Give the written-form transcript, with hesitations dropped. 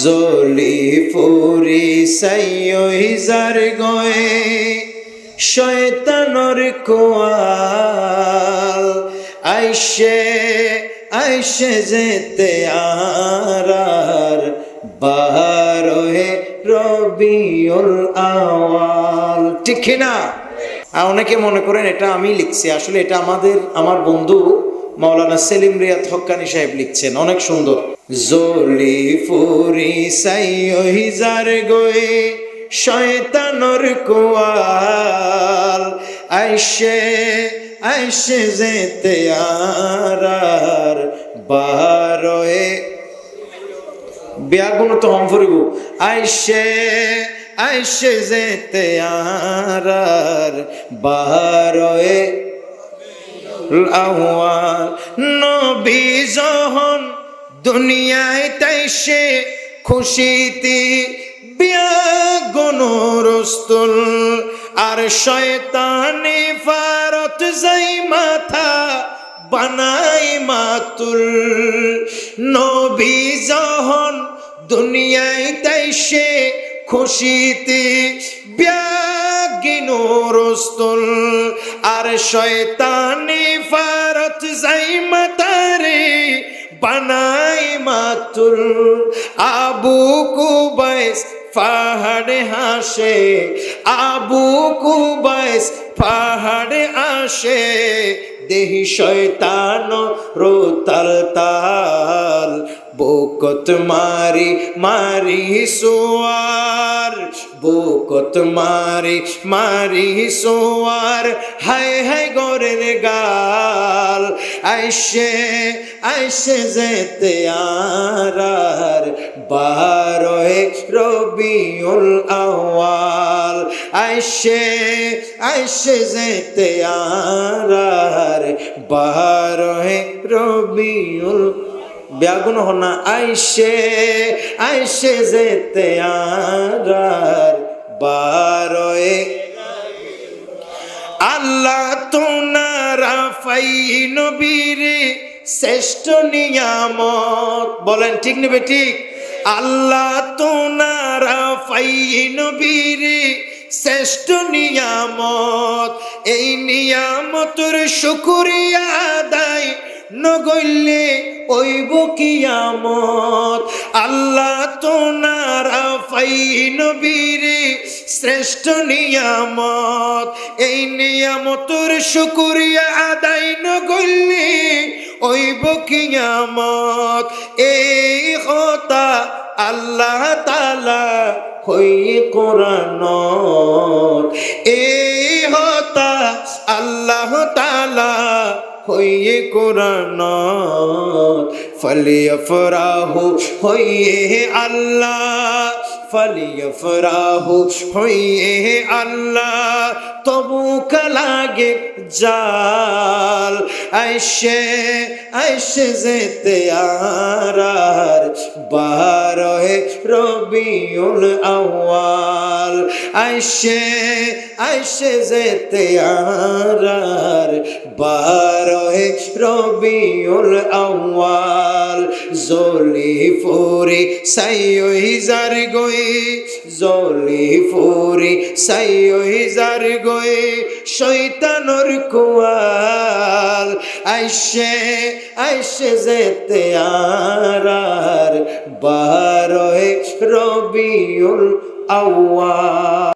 জলি ফুরি সাইয়ই যার গয়ে শয়তানর কোয়াল আইসে আইসে যেতে আর বারোহে রবিউল আওয়াল। ঠিক না? অনেকে মনে করেন এটা আমি লিখছি, আসলে এটা আমার বন্ধু মাওলানা সেলিম রিয়াদ হক্কানি সাহেব লিখছেন, অনেক সুন্দর। জলি ফুরি সাইয়ই যার গয়ে শয়তানর কোয়াল আইসে আইসে যেতে আর বারোয়ে বিয়াগুণ তো হম ফুরিব আইসে আইসে যেতে আর বারোয়ে আওয়াল। নবী যখন দুনিয়ায় তাইসে খুশিতে বিয়াগুণ রসুল আর শয়তানে ফারত যাই মাথা বানাই মাতুল। নবী যখন দুনিয়ায় তাইসে খুশিতে বিয়াগুণ রসুল আর শয়তানে ফারত যাই মাথারে বানাই মাতুল। আবু কুবাইস পাহাড়ে হাসে, আবু কুবাইস পাহাড়ে আসে, দেহি শয়তান রোতাল তাল বুকত মারি মারি সোয়ার, বুকত মারি মারি সোয়ার হায় হায় গোরের গাল আইসে আইসে যেতে আর বারোহে রবিউল আওয়াল আইসে আইসে যেতে আর বারোহে রবিউল ব্যাগুন হনা আইসে আইসে যেতে আর বারোয়ে। আল্লাহ তোনারা ফাই নবীরে শ্রেষ্ঠ নিয়ামত, বলেন ঠিক নেবে ঠিক? আল্লাহ তোনারা ফাই নবীরে শ্রেষ্ঠ নিয়ামত, এই নিয়ামতের শুকরিয়া আদায় নগইলে ওইব কিয়ামত। আল্লাহ তোনারা ফাই নবীরে শ্রেষ্ঠ নিয়ামত, এই নিয়ামতের শুকরিয়া আদায় নগইলে ওইব কিয়ামত। এই কথা আল্লাহ তাআলা হই কোরআনত, এই কথা আল্লাহ তাআলা হইয়ে কোরআনত। ফলিয়ফরাহু হইয়ে আল্লাহ, ফলিয়ফরাহু হইয়ে আল্লাহ, তবু কালাগে জাল আইসে আইসে যেতে আর বারোহে রবিউল আওয়াল আইসে আইসে যেতে আর বারোহে রবিউল আওয়াল। জলি ফুরি সাইয়ই যার গয়ে, জলি ফুরি সাইয়ই যার গয়ে শয়তানর কোয়াল আইসে আইসে যেতে আর বারোহে রবিউল আওয়াল।